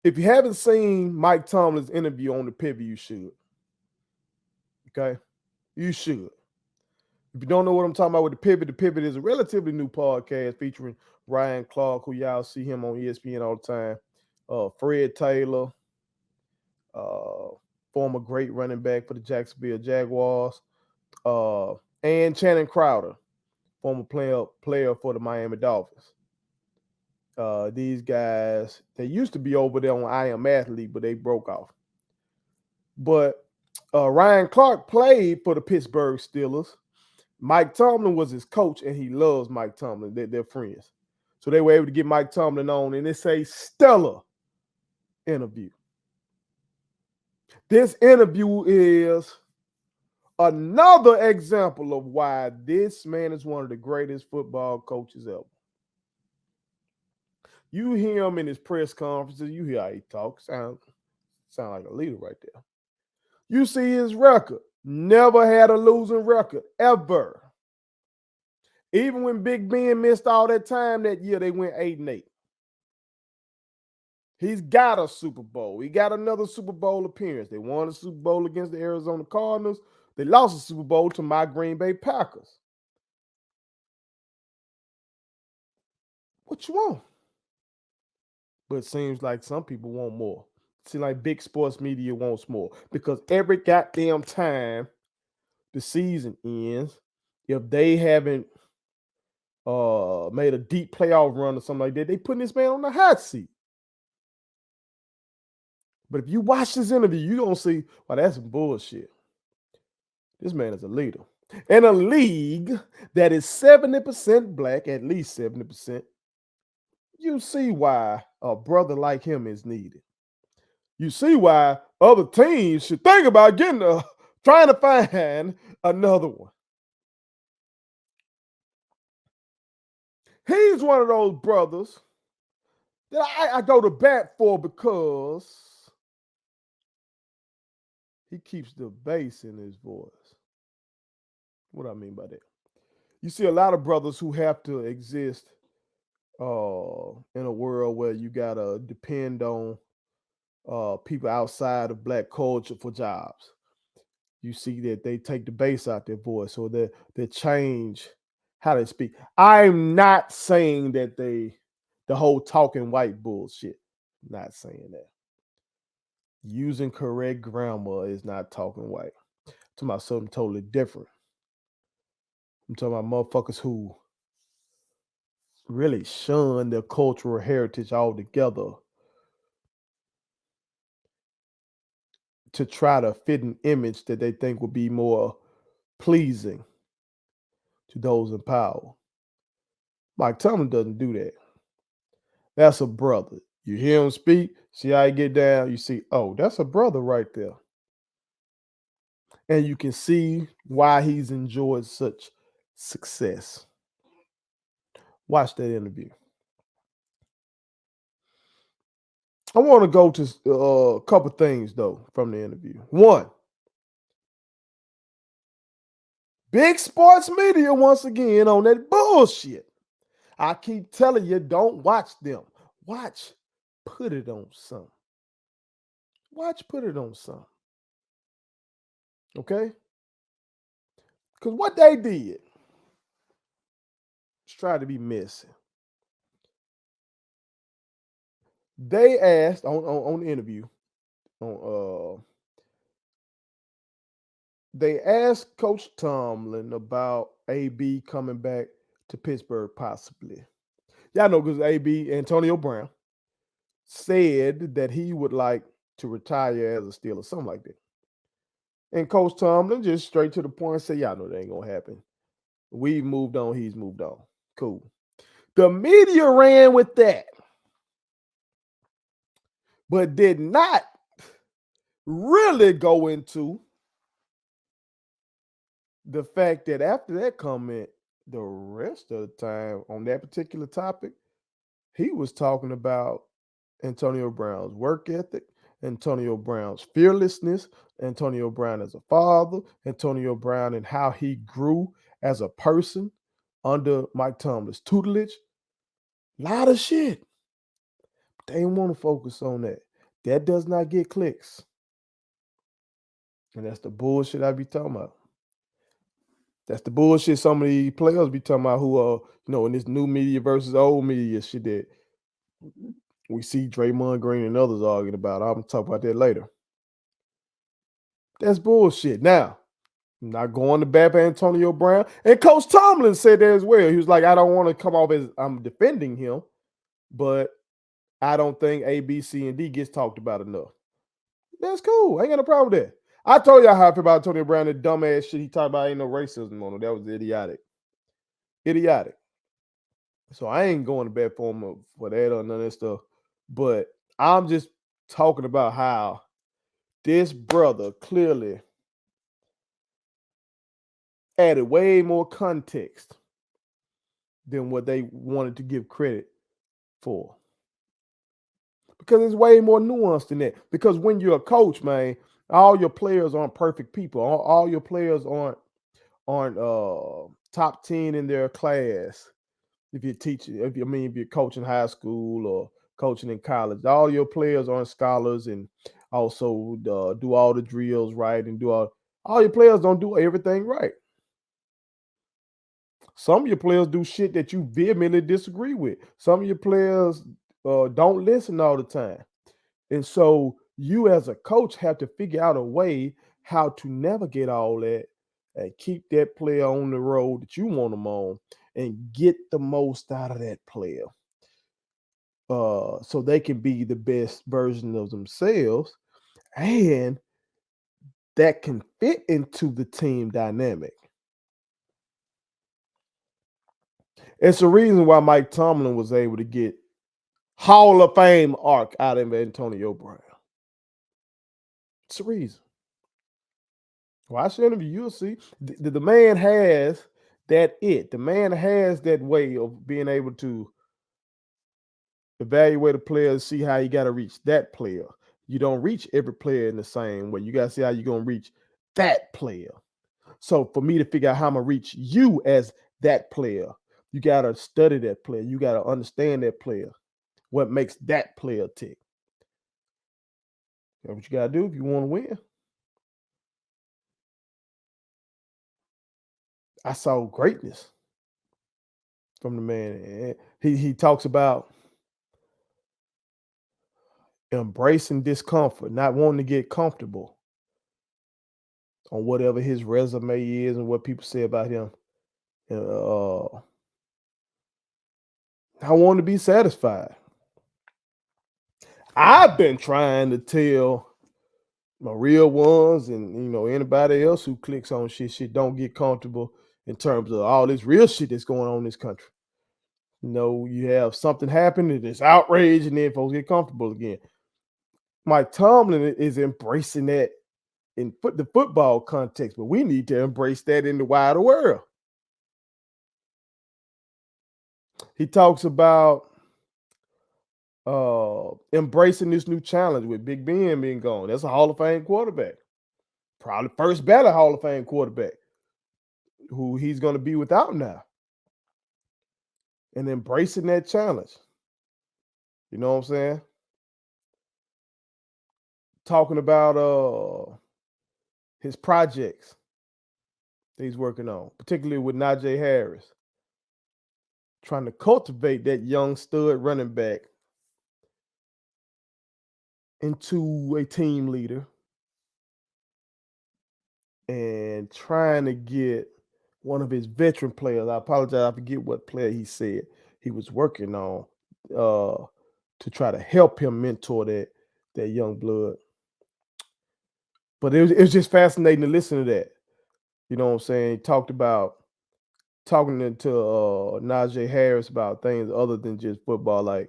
If you haven't seen Mike Tomlin's interview on the Pivot, you should. Okay? You should. If you don't know what I'm talking about with the Pivot is a relatively new podcast featuring Ryan Clark, who y'all see him on ESPN all the time. Fred Taylor, uh, former great running back for the Jacksonville Jaguars, uh, and Channing Crowder, former player for the Miami Dolphins. These guys, they used to be over there on I Am Athlete, but they broke off. But Ryan Clark played for the Pittsburgh Steelers. Mike Tomlin was his coach, and he loves Mike Tomlin. They're friends. So they were able to get Mike Tomlin on, and it's a stellar interview. This interview is another example of why this man is one of the greatest football coaches ever. You hear him in his press conferences, you hear how he talks. Sound like a leader right there. You see his record. Never had a losing record, ever. Even when Big Ben missed all that time that year, they went 8-8. He's got a Super Bowl. He got another Super Bowl appearance. They won a Super Bowl against the Arizona Cardinals. They lost the Super Bowl to my Green Bay Packers. What you want? But it seems like some people want more. It seems like big sports media wants more. Because every goddamn time the season ends, if they haven't made a deep playoff run or something like that, they putting this man on the hot seat. But if you watch this interview, you're going to see, well, that's some bullshit. This man is a leader. In a league that is 70% black, at least 70%, you see why a brother like him is needed. You see why other teams should think about trying to find another one. He's one of those brothers that I go to bat for because he keeps the bass in his voice. What do I mean by that? You see a lot of brothers who have to exist in a world where you gotta depend on people outside of black culture for jobs. You see that they take the bass out their voice, or they change how they speak. I'm not saying that the whole talking white bullshit. Not saying that. Using correct grammar is not talking white. I'm talking about something totally different. I'm talking about motherfuckers who really shun their cultural heritage altogether to try to fit an image that they think would be more pleasing to those in power. Mike Tomlin doesn't do that. That's a brother. You hear him speak, see how he get down, you see, oh, that's a brother right there. And you can see why he's enjoyed such success. Watch that interview. I want to go to a couple things, though, from the interview. One, big sports media, once again, on that bullshit. I keep telling you, don't watch them. Watch, put it on some. Watch, put it on some. Okay? Because what they did is try to be messy. They asked on the interview, they asked Coach Tomlin about AB coming back to Pittsburgh, possibly. Y'all know because AB, Antonio Brown, said that he would like to retire as a Steeler, something like that. And Coach Tomlin just straight to the point said, y'all know that ain't gonna happen. We moved on, he's moved on. Cool. The media ran with that, but did not really go into the fact that after that comment, the rest of the time on that particular topic, he was talking about Antonio Brown's work ethic, Antonio Brown's fearlessness, Antonio Brown as a father, Antonio Brown and how he grew as a person under Mike Tomlin's tutelage. A lot of shit. They didn't want to focus on that. That does not get clicks. And that's the bullshit I be talking about. That's the bullshit some of these players be talking about who are, in this new media versus old media shit that we see Draymond Green and others arguing about. I'm gonna talk about that later. That's bullshit. Now, I'm not going to bat for Antonio Brown. And Coach Tomlin said that as well. He was like, I don't want to come off as I'm defending him, but I don't think A, B, C, and D gets talked about enough. That's cool. I ain't got no problem with that. I told y'all how I feel about Antonio Brown, the dumbass shit he talked about. Ain't no racism on him. That was idiotic. Idiotic. So I ain't going to bat for him for that or none of that stuff. But I'm just talking about how this brother clearly added way more context than what they wanted to give credit for. Because it's way more nuanced than that. Because when you're a coach, man, all your players aren't perfect people. All your players aren't top 10 in their class. If you're teaching, if you're coaching high school or coaching in college, all your players aren't scholars and also do all the drills right and do all your players don't do everything right. Some of your players do shit that you vehemently disagree with. Some of your players don't listen all the time. And so you as a coach have to figure out a way how to navigate all that and keep that player on the road that you want them on and get the most out of that player. So they can be the best version of themselves and that can fit into the team dynamic. It's the reason why Mike Tomlin was able to get Hall of Fame arc out of Antonio Brown. It's the reason. Watch the interview, you'll see. The man has that it. The man has that way of being able to evaluate a player and see how you got to reach that player. You don't reach every player in the same way. You got to see how you're going to reach that player. So for me to figure out how I'm going to reach you as that player, you got to study that player. You got to understand that player, what makes that player tick. That's what you got to do if you want to win. I saw greatness from the man. He talks about embracing discomfort, not wanting to get comfortable on whatever his resume is and what people say about him. I want to be satisfied. I've been trying to tell my real ones and anybody else who clicks on shit don't get comfortable in terms of all this real shit that's going on in this country. You have something happen and it's outrage and then folks get comfortable again. Mike Tomlin is embracing that in the football context, but we need to embrace that in the wider world. He talks about embracing this new challenge with Big Ben being gone. That's a Hall of Fame quarterback. Probably first ballot Hall of Fame quarterback who he's going to be without now. And embracing that challenge. You know what I'm saying? Talking about his projects that he's working on, particularly with Najee Harris. Trying to cultivate that young stud running back into a team leader and trying to get one of his veteran players. I apologize, I forget what player he said he was working on to try to help him mentor that young blood. But it was just fascinating to listen to that. You know what I'm saying? He talked about talking to Najee Harris about things other than just football. Like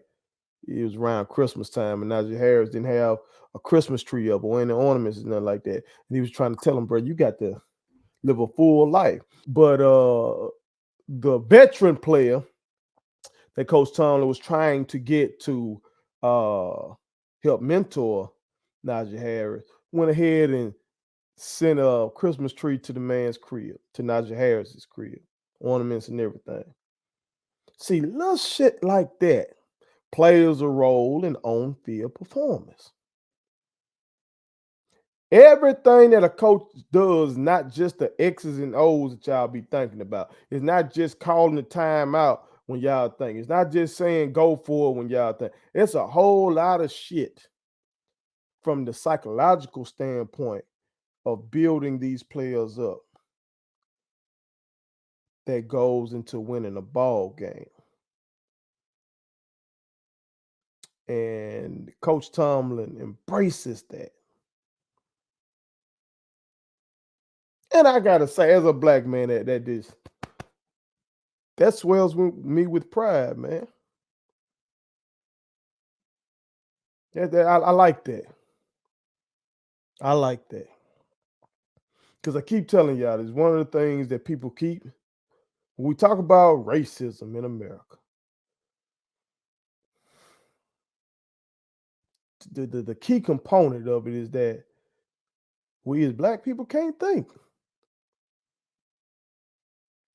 it was around Christmas time, and Najee Harris didn't have a Christmas tree up or any ornaments and nothing like that. And he was trying to tell him, bro, you got to live a full life. But the veteran player that Coach Tomlin was trying to get to help mentor Najee Harris went ahead and sent a Christmas tree to the man's crib, to Najee Harris's crib, ornaments and everything. See, little shit like that plays a role in on-field performance. Everything that a coach does, not just the X's and O's that y'all be thinking about. It's not just calling the timeout when y'all think. It's not just saying go for it when y'all think. It's a whole lot of shit from the psychological standpoint of building these players up that goes into winning a ball game. And Coach Tomlin embraces that. And I gotta say, as a black man, that swells me with pride, man. I like that. I like that. Because I keep telling y'all, it's one of the things that people keep when we talk about racism in America. The key component of it is that we as black people can't think.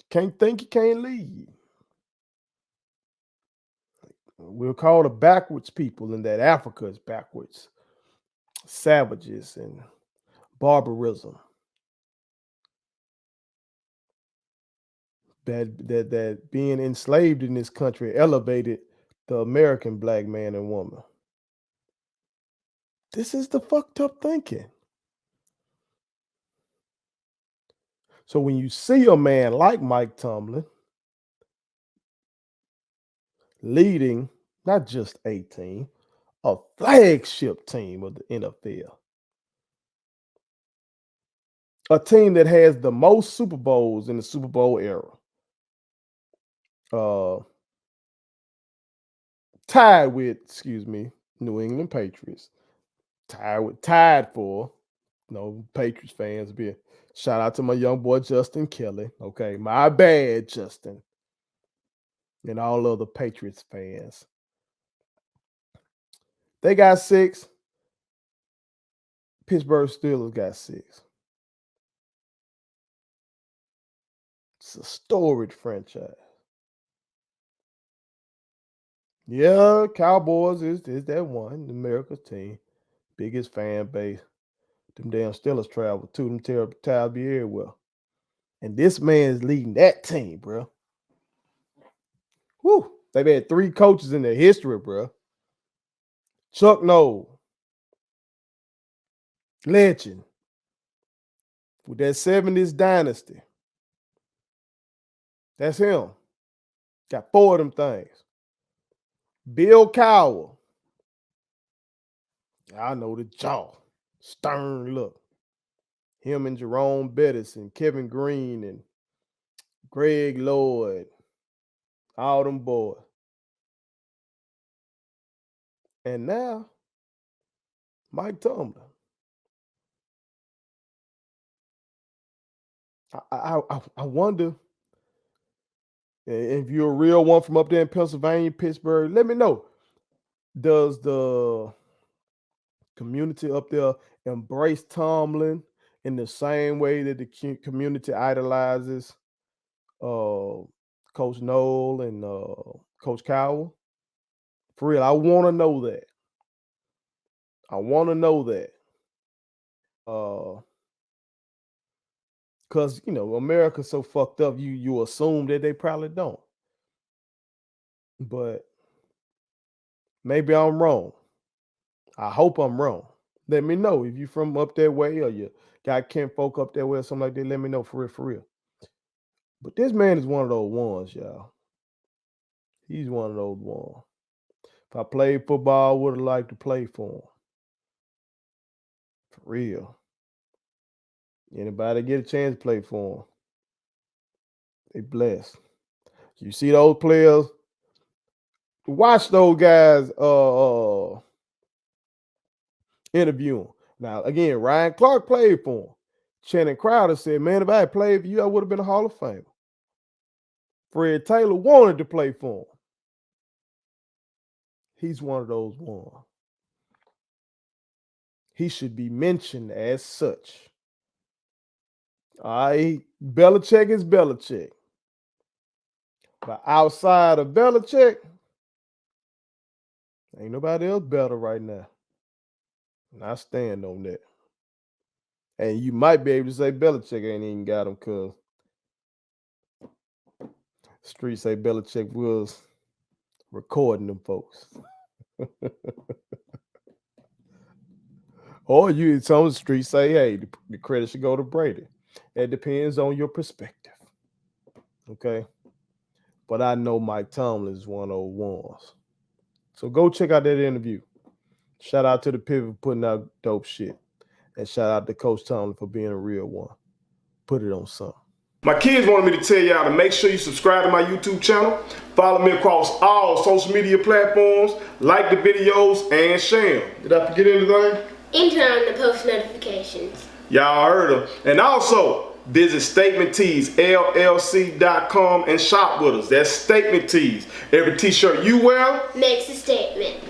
Can't think, you can't lead. We're called a backwards people, and that Africa is backwards, savages and barbarism. That being enslaved in this country elevated the American black man and woman. This is the fucked up thinking. So when you see a man like Mike Tomlin leading not just a team, a flagship team of the NFL, a team that has the most Super Bowls in the Super Bowl era, uh, tied with, excuse me, New England Patriots, tied for, Patriots fans be shout out to my young boy Justin Kelly. Okay, my bad, Justin, and all other Patriots fans. They got 6. Pittsburgh Steelers got 6. It's a storied franchise. Yeah, Cowboys is that one, America's team. Biggest fan base. Them damn Steelers travel to them terrible be everywhere. And this man is leading that team, bro. Whew. They've had 3 coaches in their history, bro. Chuck Noll, legend. With that 70s dynasty. That's him. Got 4 of them things. Bill Cowell. I know the jaw. Stern look. Him and Jerome Bettis and Kevin Green and Greg Lloyd. All them boys. And now, Mike Tomlin. I wonder if you're a real one from up there in Pennsylvania, Pittsburgh. Let me know. Does the community up there embrace Tomlin in the same way that the community idolizes Coach Noel and Coach Cowell? For real, I want to know that. I want to know that. Because America's so fucked up, you assume that they probably don't. But maybe I'm wrong. I hope I'm wrong. Let me know if you from up that way or you got kinfolk up that way or something like that. Let me know for real, for real. But this man is one of those ones, y'all. He's one of those ones. If I played football, I would have liked to play for him. For real. Anybody get a chance to play for him, they blessed. You see those players, watch those guys interview him. Now, again, Ryan Clark played for him. Channing Crowder said, man, if I had played for you, I would have been a Hall of Famer. Fred Taylor wanted to play for him. He's one of those ones. He should be mentioned as such. All right, Belichick is Belichick. But outside of Belichick, ain't nobody else better right now. And I stand on that. And you might be able to say Belichick ain't even got him because streets say Belichick was recording them folks. Or some of the streets say, hey, the credit should go to Brady. It depends on your perspective. Okay. But I know Mike Tomlin is one of those ones. So go check out that interview. Shout out to the Pivot for putting out dope shit. And shout out to Coach Tomlin for being a real one. Put it on something. My kids wanted me to tell y'all to make sure you subscribe to my YouTube channel. Follow me across all social media platforms. Like the videos and share them. Did I forget anything? And turn on the post notifications. Y'all heard them. And also, visit Statement Tees, LLC.com and shop with us. That's Statement Tees. Every t-shirt you wear makes a statement.